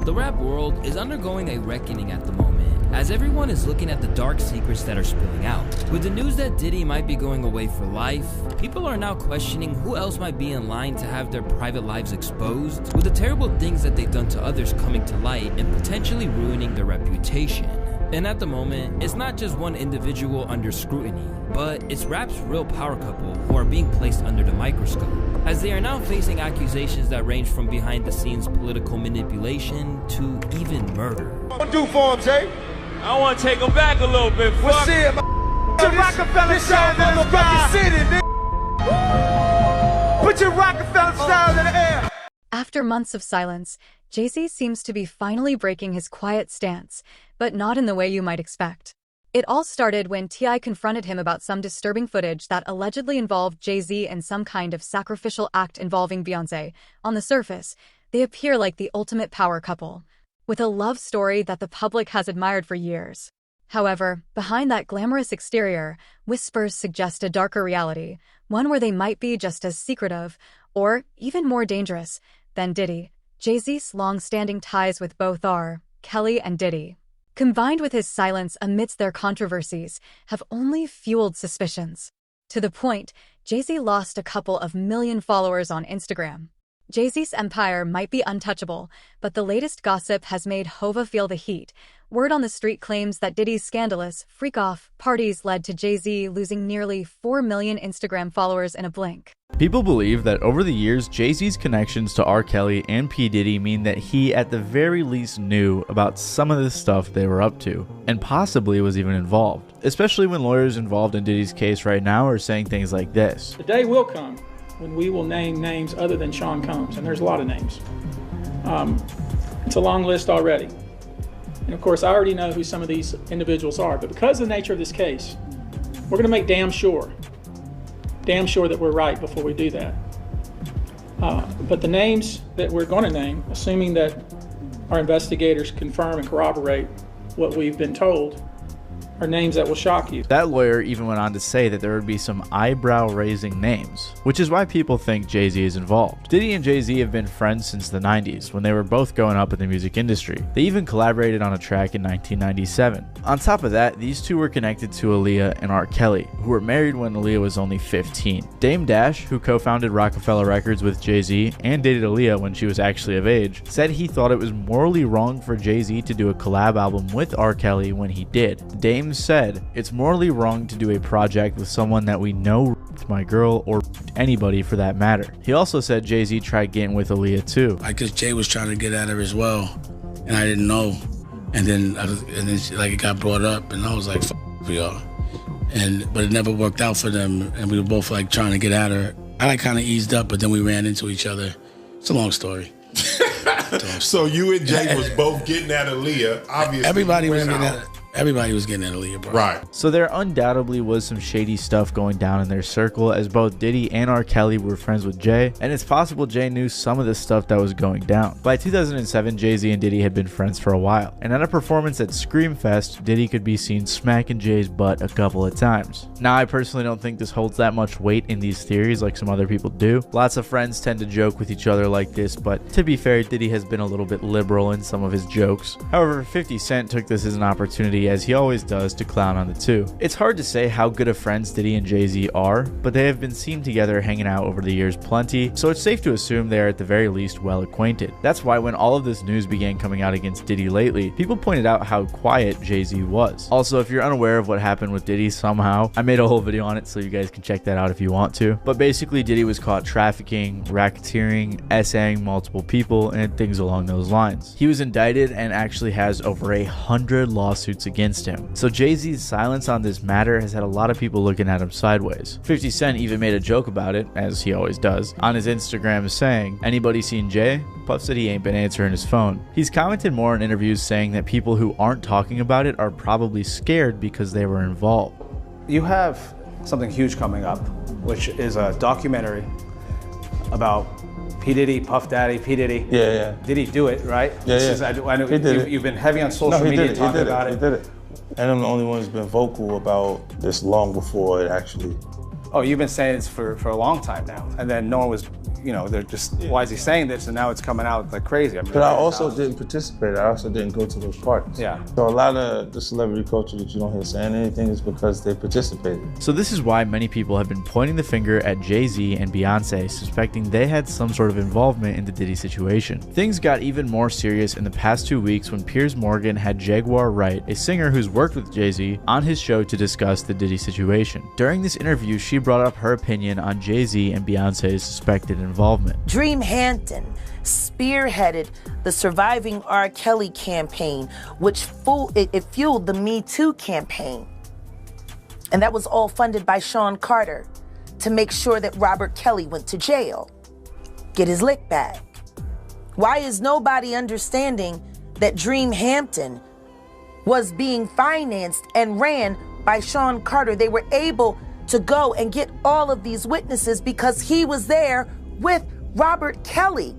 The rap world is undergoing a reckoning at the moment, as everyone is looking at the dark secrets that are spilling out. With the news that Diddy might be going away for life, people are now questioning who else might be in line to have their private lives exposed, with the terrible things that they've done to others coming to light and potentially ruining their reputation. And at the moment, it's not just one individual under scrutiny, but it's rap's real power couple who are being placed under the microscope, as they are now facing accusations that range from behind-the-scenes political manipulation to even murder. What do for him, Jay? I want to take him back a little bit. What's it, man? Put your Rockefeller style in the motherfucking city, nigga. Put your Rockefeller style in the air. After months of silence, Jay-Z seems to be finally breaking his quiet stance, but not in the way you might expect. It all started when T.I. confronted him about some disturbing footage that allegedly involved Jay-Z in some kind of sacrificial act involving Beyoncé. On the surface, they appear like the ultimate power couple, with a love story that the public has admired for years. However, behind that glamorous exterior, whispers suggest a darker reality, one where they might be just as secretive, or even more dangerous, than Diddy. Jay-Z's long-standing ties with both R. Kelly and Diddy, combined with his silence amidst their controversies, have only fueled suspicions. To the point, Jay-Z lost a couple of million followers on Instagram. Jay-Z's empire might be untouchable, but the latest gossip has made Hova feel the heat. Word on the street claims that Diddy's scandalous freak-off parties led to Jay-Z losing nearly 4 million Instagram followers in a blink. People believe that over the years, Jay-Z's connections to R. Kelly and P. Diddy mean that he at the very least knew about some of the stuff they were up to, and possibly was even involved. Especially when lawyers involved in Diddy's case right now are saying things like this. The day will come when we will name names other than Sean Combs, and there's a lot of names. It's a long list already. And of course, I already know who some of these individuals are, but because of the nature of this case, we're gonna make damn sure that we're right before we do that. But the names that we're gonna name, assuming that our investigators confirm and corroborate what we've been told, are names that will shock you. That lawyer even went on to say that there would be some eyebrow-raising names, which is why people think Jay-Z is involved. Diddy and Jay-Z have been friends since the 90s, when they were both going up in the music industry. They even collaborated on a track in 1997. On top of that, these two were connected to Aaliyah and R. Kelly, who were married when Aaliyah was only 15. Dame Dash, who co-founded Rockefeller Records with Jay-Z and dated Aaliyah when she was actually of age, said he thought it was morally wrong for Jay-Z to do a collab album with R. Kelly when he did. Dame said, "It's morally wrong to do a project with someone that we know raped my girl or anybody for that matter." He also said Jay-Z tried getting with Aaliyah too. I guess Jay was trying to get at her as well, and I didn't know. And then it got brought up, and I was like, "F for y'all." But it never worked out for them, and we were both like trying to get at her. I kind of eased up, but then we ran into each other. It's a long story. So you and Jay was both getting at Aaliyah. Obviously, everybody was getting at her. Everybody was getting at Aaliyah, bro. Right. So there undoubtedly was some shady stuff going down in their circle, as both Diddy and R. Kelly were friends with Jay, and it's possible Jay knew some of the stuff that was going down. By 2007, Jay-Z and Diddy had been friends for a while, and at a performance at Screamfest, Diddy could be seen smacking Jay's butt a couple of times. Now, I personally don't think this holds that much weight in these theories like some other people do. Lots of friends tend to joke with each other like this, but to be fair, Diddy has been a little bit liberal in some of his jokes. However, 50 Cent took this as an opportunity, as he always does, to clown on the two. It's hard to say how good of friends Diddy and Jay-Z are, but they have been seen together hanging out over the years plenty, so it's safe to assume they are at the very least well acquainted. That's why when all of this news began coming out against Diddy lately, people pointed out how quiet Jay-Z was. Also, if you're unaware of what happened with Diddy somehow, I made a whole video on it, so you guys can check that out if you want to. But basically, Diddy was caught trafficking, racketeering, SAing multiple people, and things along those lines. He was indicted and actually has over 100 lawsuits against him. So Jay-Z's silence on this matter has had a lot of people looking at him sideways. 50 Cent even made a joke about it, as he always does, on his Instagram saying, "Anybody seen Jay?" Puff said he ain't been answering his phone. He's commented more in interviews saying that people who aren't talking about it are probably scared because they were involved. You have something huge coming up, which is a documentary about P. Diddy, Puff Daddy, P. Diddy. Yeah. Did he do it, right? Yeah. I know you've been heavy on social media talking about it. He did it. And I'm the only one who's been vocal about this long before it actually oh, you've been saying this for a long time now. And then no one was, they're just, why is he saying this? And now it's coming out like crazy. But I also didn't participate. I also didn't go to those parties. Yeah. So a lot of the celebrity culture that you don't hear saying anything is because they participated. So this is why many people have been pointing the finger at Jay-Z and Beyoncé, suspecting they had some sort of involvement in the Diddy situation. Things got even more serious in the past 2 weeks when Piers Morgan had Jaguar Wright, a singer who's worked with Jay-Z, on his show to discuss the Diddy situation. During this interview, she brought up her opinion on Jay-Z and Beyoncé's suspected involvement. Dream Hampton spearheaded the Surviving R. Kelly campaign, which fueled the Me Too campaign. And that was all funded by Sean Carter to make sure that Robert Kelly went to jail, get his lick back. Why is nobody understanding that Dream Hampton was being financed and ran by Sean Carter? They were able to go and get all of these witnesses because he was there with Robert Kelly.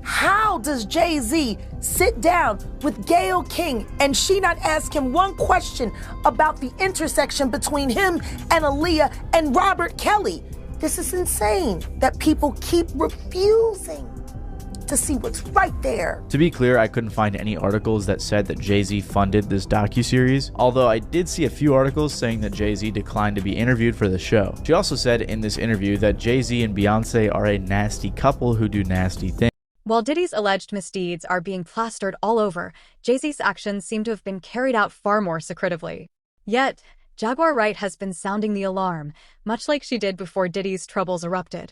How does Jay-Z sit down with Gayle King and she not ask him one question about the intersection between him and Aaliyah and Robert Kelly? This is insane that people keep refusing to see what's right there. To be clear, I couldn't find any articles that said that Jay-Z funded this docuseries, although I did see a few articles saying that Jay-Z declined to be interviewed for the show. She also said in this interview that Jay-Z and Beyoncé are a nasty couple who do nasty things. While Diddy's alleged misdeeds are being plastered all over, Jay-Z's actions seem to have been carried out far more secretively. Yet, Jaguar Wright has been sounding the alarm, much like she did before Diddy's troubles erupted.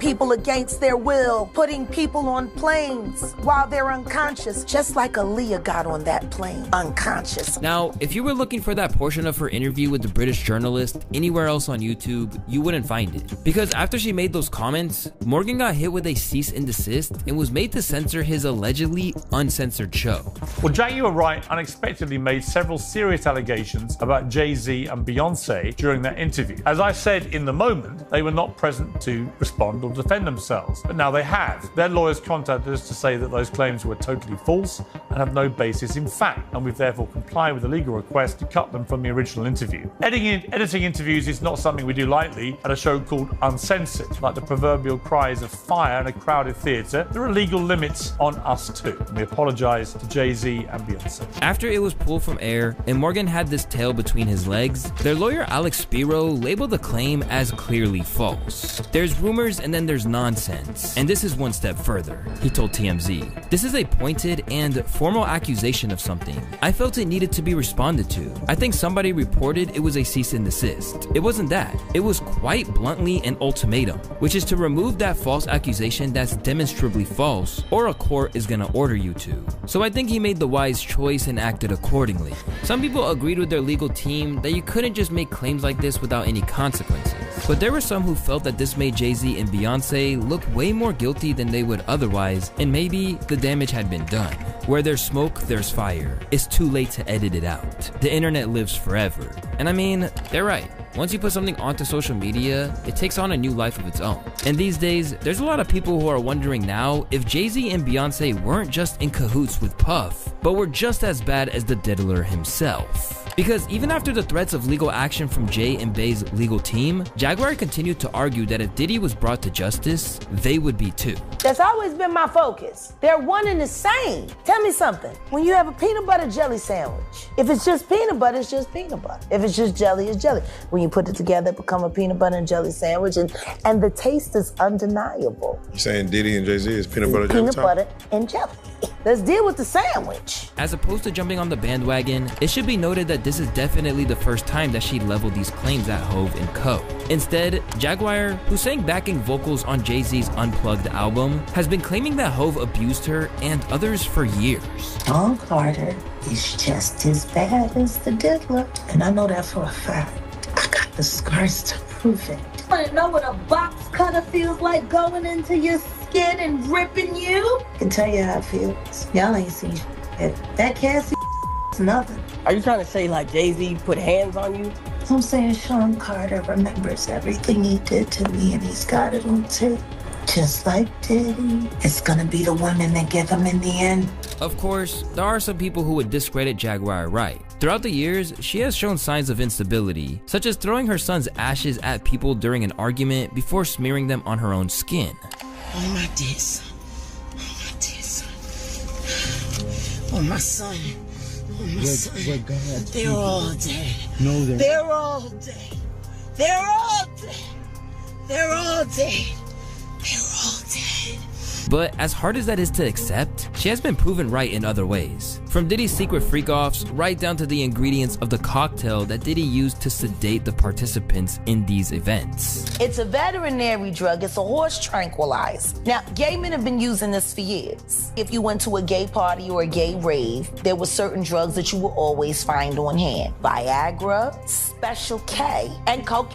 People against their will, putting people on planes while they're unconscious, just like Aaliyah got on that plane, unconscious. Now, if you were looking for that portion of her interview with the British journalist anywhere else on YouTube, you wouldn't find it. Because after she made those comments, Morgan got hit with a cease and desist and was made to censor his allegedly uncensored show. Well, Jaguar Wright unexpectedly made several serious allegations about Jay-Z and Beyoncé during that interview. As I said in the moment, they were not present to respond or defend themselves, but now they have. Their lawyers contacted us to say that those claims were totally false and have no basis in fact, and we've therefore complied with the legal request to cut them from the original interview. Editing interviews is not something we do lightly at a show called Uncensored. Like the proverbial cries of fire in a crowded theatre, there are legal limits on us too, and we apologise to Jay-Z and Beyoncé. After it was pulled from air and Morgan had this tail between his legs, their lawyer Alex Spiro labeled the claim as clearly false. There's rumors and then there's nonsense. And this is one step further. He told TMZ, "This is a pointed and formal accusation of something. I felt it needed to be responded to. I think somebody reported it was a cease and desist. It wasn't that. It was quite bluntly an ultimatum, which is to remove that false accusation that's demonstrably false, or a court is gonna order you to. So I think he made the wise choice and acted accordingly." Some people agreed with their legal team that you couldn't just make claims like this without any consequences. But there were some who felt that this made Jay-Z and Beyoncé look way more guilty than they would otherwise, and maybe the damage had been done. Where there's smoke, there's fire. It's too late to edit it out. The internet lives forever. And I mean, they're right. Once you put something onto social media, it takes on a new life of its own. And these days, there's a lot of people who are wondering now if Jay-Z and Beyoncé weren't just in cahoots with Puff, but were just as bad as the diddler himself. Because even after the threats of legal action from Jay and Bey's legal team, Jaguar continued to argue that if Diddy was brought to justice, they would be too. That's always been my focus. They're one and the same. Tell me something. When you have a peanut butter jelly sandwich, if it's just peanut butter, it's just peanut butter. If it's just jelly, it's jelly. When you put it together, it becomes a peanut butter and jelly sandwich, and the taste is undeniable. You're saying Diddy and Jay-Z is peanut butter jelly? Peanut butter and jelly. Let's deal with the sandwich. As opposed to jumping on the bandwagon, it should be noted that this is definitely the first time that she leveled these claims at Hove and Co. Instead, Jaguar, who sang backing vocals on Jay-Z's Unplugged album, has been claiming that Hove abused her and others for years. Sean Carter is just as bad as the diddler, and I know that for a fact. I got the scars to prove it. Want to know what a box cutter feels like going into your skin and ripping you? I can tell you how it feels. Y'all ain't seen shit. That Cassie is nothing. Are you trying to say like Jay-Z put hands on you? I'm saying Sean Carter remembers everything he did to me and he's got it on tape. Just like Diddy, it's gonna be the women that get them in the end. Of course, there are some people who would discredit Jaguar Wright. Throughout the years, she has shown signs of instability, such as throwing her son's ashes at people during an argument before smearing them on her own skin. Oh my dear son. Oh my dear son. Oh my son. Oh my son. They're all dead. No, they're all dead. They're all dead. They're all dead. They're all dead. But as hard as that is to accept, she has been proven right in other ways. From Diddy's secret freak-offs, right down to the ingredients of the cocktail that Diddy used to sedate the participants in these events. It's a veterinary drug. It's a horse tranquilizer. Now, gay men have been using this for years. If you went to a gay party or a gay rave, there were certain drugs that you will always find on hand. Viagra, Special K, and coke.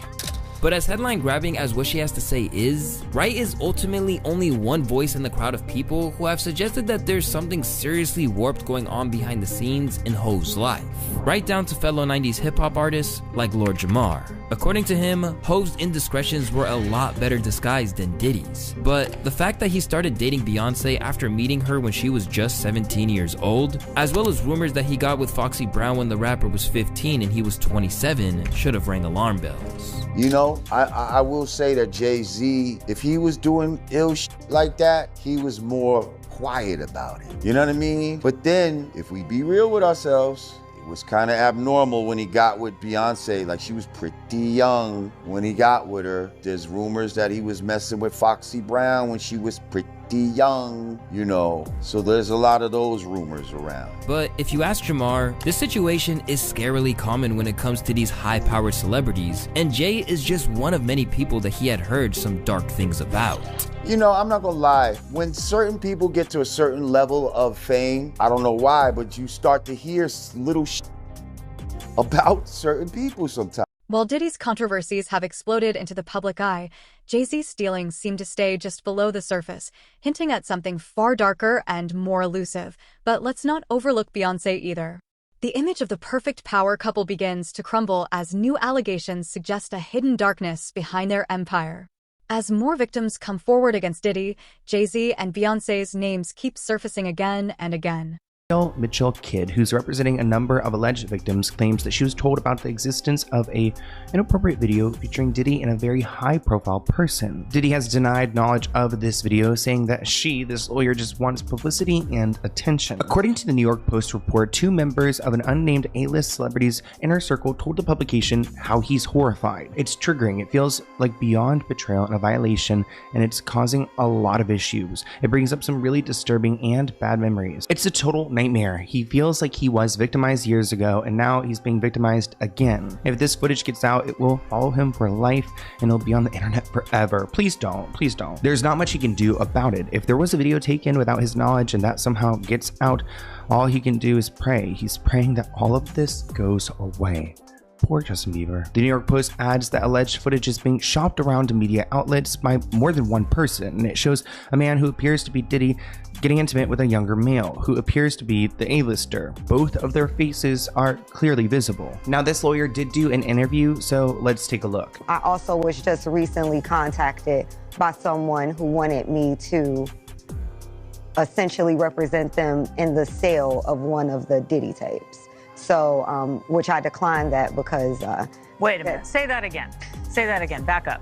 But as headline-grabbing as what she has to say is, Wright is ultimately only one voice in the crowd of people who have suggested that there's something seriously warped going on behind the scenes in Hov's life, right down to fellow 90s hip-hop artists like Lord Jamar. According to him, Hov's indiscretions were a lot better disguised than Diddy's. But the fact that he started dating Beyoncé after meeting her when she was just 17 years old, as well as rumors that he got with Foxy Brown when the rapper was 15 and he was 27, should have rang alarm bells. You know, I will say that Jay-Z, if he was doing ill shit like that, he was more quiet about it. You know what I mean? But then, if we be real with ourselves, it was kind of abnormal when he got with Beyoncé. Like, she was pretty young when he got with her. There's rumors that he was messing with Foxy Brown when she was pretty young, you know. So there's a lot of those rumors around. But if you ask Jamar, this situation is scarily common when it comes to these high-powered celebrities, and Jay is just one of many people that he had heard some dark things about. You know, I'm not gonna lie, when certain people get to a certain level of fame, I don't know why, but you start to hear little about certain people sometimes. While Diddy's controversies have exploded into the public eye, Jay-Z's dealings seem to stay just below the surface, hinting at something far darker and more elusive. But let's not overlook Beyoncé either. The image of the perfect power couple begins to crumble as new allegations suggest a hidden darkness behind their empire. As more victims come forward against Diddy, Jay-Z and Beyoncé's names keep surfacing again and again. Mitchell Kidd, who's representing a number of alleged victims, claims that she was told about the existence of an inappropriate video featuring Diddy and a very high-profile person. Diddy has denied knowledge of this video, saying that this lawyer, just wants publicity and attention. According to the New York Post report, 2 members of an unnamed A-list celebrity's inner circle told the publication how he's horrified. It's triggering. It feels like beyond betrayal and a violation, and it's causing a lot of issues. It brings up some really disturbing and bad memories. It's a total nightmare. He feels like he was victimized years ago, and now he's being victimized again. If this footage gets out, it will follow him for life, and it'll be on the internet forever. Please don't. Please don't. There's not much he can do about it. If there was a video taken without his knowledge and that somehow gets out, all he can do is pray. He's praying that all of this goes away. Poor Justin Bieber. The New York Post adds that alleged footage is being shopped around to media outlets by more than one person, and it shows a man who appears to be Diddy getting intimate with a younger male who appears to be the A-lister. Both of their faces are clearly visible. Now, this lawyer did do an interview, so let's take a look. I also was just recently contacted by someone who wanted me to essentially represent them in the sale of one of the Diddy tapes. So, which I declined that because... Wait a minute, say that again. Say that again, back up.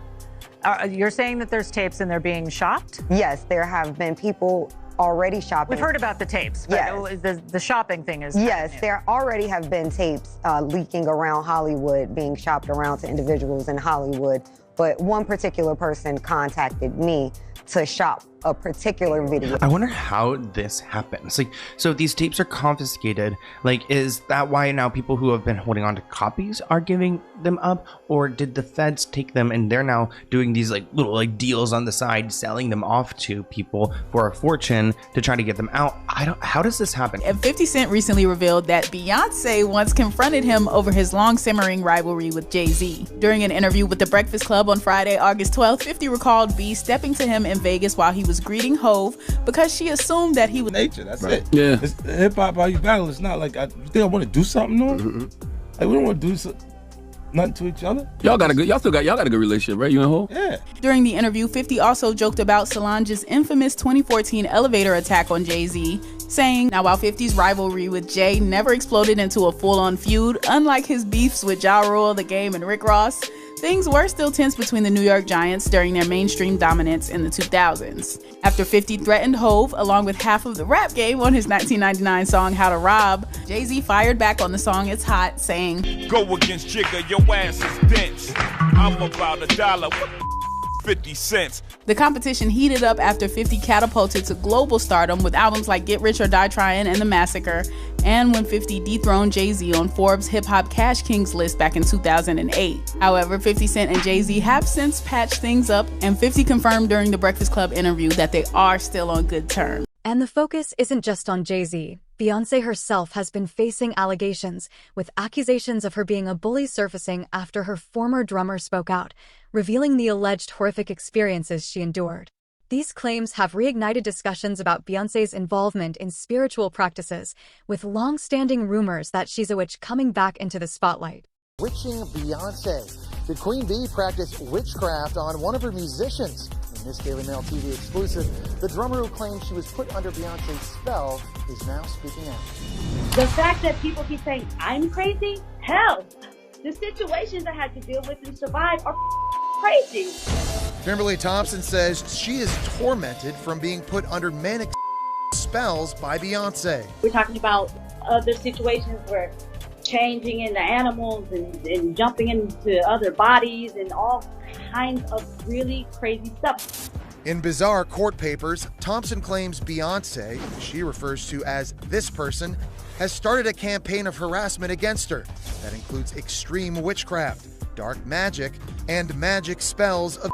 You're saying that there's tapes and they're being shopped? Yes, there have been people already shopping. We've heard about the tapes, but yes. The shopping thing is... Yes, there already have been tapes leaking around Hollywood, being shopped around to individuals in Hollywood, but one particular person contacted me to shop a particular video. I wonder how this happens. Like, so these tapes are confiscated. Like, is that why now people who have been holding on to copies are giving them up? Or did the feds take them and they're now doing these like little like deals on the side, selling them off to people for a fortune to try to get them out? How does this happen? And 50 Cent recently revealed that Beyoncé once confronted him over his long simmering rivalry with Jay-Z. During an interview with The Breakfast Club on Friday, August 12th, 50 recalled B stepping to him in Vegas while he was greeting Hov because she assumed that he was nature. That's right. it. Yeah. Hip hop, how you battle. It's not like you think I want to do something. No. Mm-hmm. Like we don't want to do something. nothing to each other. Y'all got a good relationship, right? You and Hov? Yeah. During the interview, 50 also joked about Solange's infamous 2014 elevator attack on Jay-Z, saying, now while 50's rivalry with Jay never exploded into a full-on feud, unlike his beefs with Ja Rule, The Game, and Rick Ross, things were still tense between the New York Giants during their mainstream dominance in the 2000s. After 50 threatened Hov, along with half of the rap game on his 1999 song How to Rob, Jay-Z fired back on the song It's Hot, saying, Go against Jigga, your ass is dense. I'm about $1, 50 cents. The competition heated up after 50 catapulted to global stardom with albums like Get Rich or Die Tryin' and The Massacre, and when 50 dethroned Jay-Z on Forbes' Hip Hop Cash Kings list back in 2008. However, 50 Cent and Jay-Z have since patched things up, and 50 confirmed during the Breakfast Club interview that they are still on good terms. And the focus isn't just on Jay-Z. Beyoncé herself has been facing allegations, with accusations of her being a bully surfacing after her former drummer spoke out, revealing the alleged horrific experiences she endured. These claims have reignited discussions about Beyoncé's involvement in spiritual practices, with long-standing rumors that she's a witch coming back into the spotlight. Witching Beyoncé. Did Queen Bee practice witchcraft on one of her musicians? In this Daily Mail TV exclusive, the drummer who claimed she was put under Beyoncé's spell is now speaking out. The fact that people keep saying, I'm crazy? Hell, the situations I had to deal with and survive are crazy. Kimberly Thompson says she is tormented from being put under manic spells by Beyoncé. We're talking about other situations where changing into animals and jumping into other bodies and all kinds of really crazy stuff. In bizarre court papers, Thompson claims Beyoncé, who she refers to as this person, has started a campaign of harassment against her that includes extreme witchcraft, dark magic, and magic spells of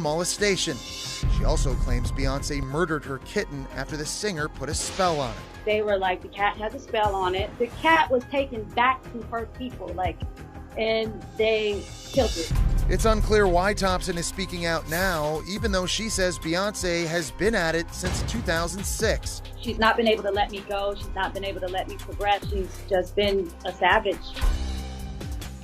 molestation. She also claims Beyoncé murdered her kitten after the singer put a spell on it. They were like, the cat has a spell on it. The cat was taken back to her people, and they killed it. It's unclear why Thompson is speaking out now, even though she says Beyoncé has been at it since 2006. She's not been able to let me go. She's not been able to let me progress. She's just been a savage.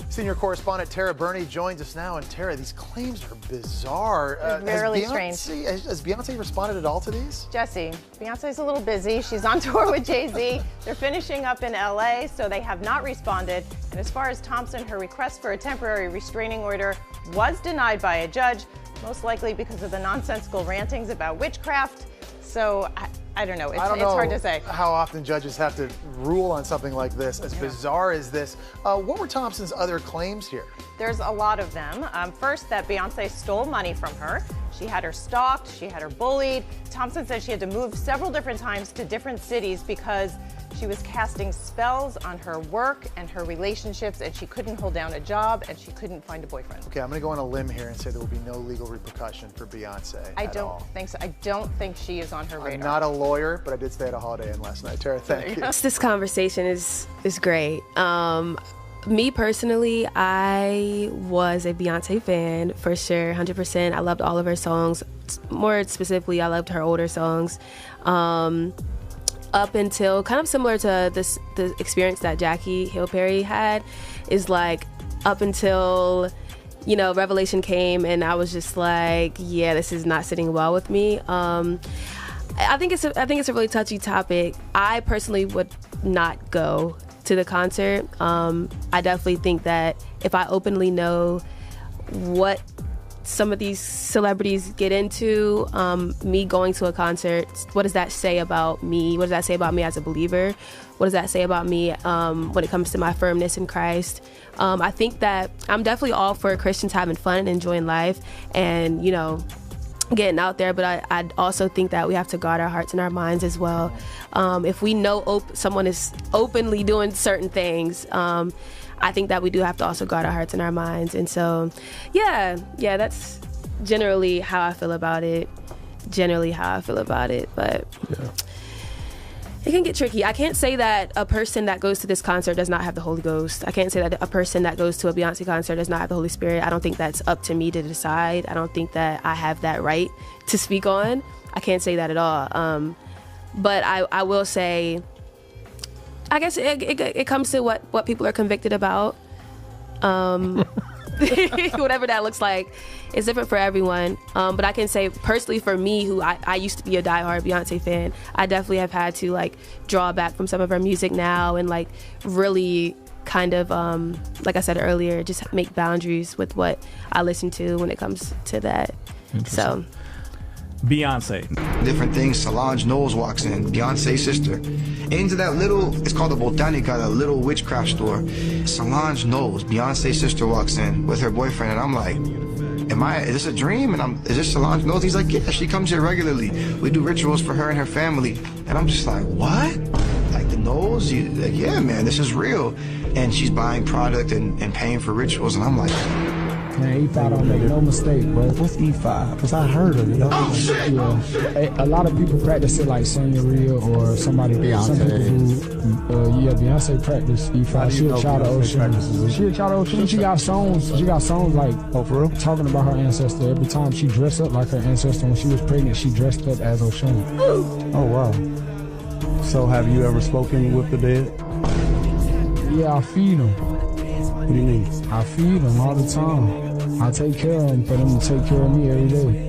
Senior correspondent Tara Burney joins us now. And Tara, these claims are bizarre. Really strange. Has Beyoncé responded at all to these? Jesse, Beyonce's a little busy. She's on tour with Jay-Z. They're finishing up in LA, so they have not responded. And as far as Thompson, her request for a temporary restraining order was denied by a judge, most likely because of the nonsensical rantings about witchcraft. So I don't know. It's hard to say. How often judges have to rule on something like this, as bizarre as this. What were Thompson's other claims here? There's a lot of them. First, that Beyoncé stole money from her. She had her stalked, she had her bullied. Thompson said she had to move several different times to different cities because she was casting spells on her work and her relationships, and she couldn't hold down a job, and she couldn't find a boyfriend. Okay, I'm going to go on a limb here and say there will be no legal repercussion for Beyoncé. I don't think so. I don't think she is on her radar. I'm not a lawyer, but I did stay at a Holiday Inn last night. Tara, thank you. This conversation is great. Me personally, I was a Beyoncé fan for sure, 100%. I loved all of her songs. More specifically, I loved her older songs. Up until kind of similar to the experience that Jackie Hill Perry had, is like up until Revelation came, and I was just like, yeah, this is not sitting well with me. I think it's a really touchy topic. I personally would not go to the concert. I definitely think that if I openly know what some of these celebrities get into, me going to a concert, what does that say about me? What does that say about me as a believer? What does that say about me when it comes to my firmness in Christ? I think that I'm definitely all for Christians having fun and enjoying life and, getting out there, but I also think that we have to guard our hearts and our minds as well. If we know someone is openly doing certain things, I think that we do have to also guard our hearts and our minds. And so, yeah, that's generally how I feel about it. But it can get tricky. I can't say that a person that goes to this concert does not have the Holy Ghost. I can't say that a person that goes to a Beyoncé concert does not have the Holy Spirit. I don't think that's up to me to decide. I don't think that I have that right to speak on. I can't say that at all. But I will say, I guess it comes to what people are convicted about. Whatever that looks like, it's different for everyone. But I can say personally for me, who I used to be a diehard Beyonce fan, I definitely have had to like draw back from some of her music now and like really kind of, like I said earlier, just make boundaries with what I listen to when it comes to that. So. Beyonce. Different things. Solange Knowles walks in, Beyonce's sister. Into that little, it's called a botanica, a little witchcraft store. Solange Knowles, Beyonce's sister, walks in with her boyfriend, and I'm like, is this a dream? And is this Solange Knowles? He's like, yeah, she comes here regularly. We do rituals for her and her family. And I'm just like, what? Like the Knowles? Like, yeah, man, this is real. And she's buying product and paying for rituals, and I'm like, man, E5 don't make no mistake, bro. What's E5? Because I heard of it. Oh, shit! Yeah. A lot of people practice it like Senorita or somebody. Beyonce. Beyonce practice E5. She a child of Ocean. She a child of Ocean. She got songs like, oh, for real? Talking about her ancestor. Every time she dressed up like her ancestor. When she was pregnant, she dressed up as Ocean. Oh, wow. So have you ever spoken with the dead? Yeah, I feed them. What do you mean? I feed them all the time. I take care of them for them to take care of me every day.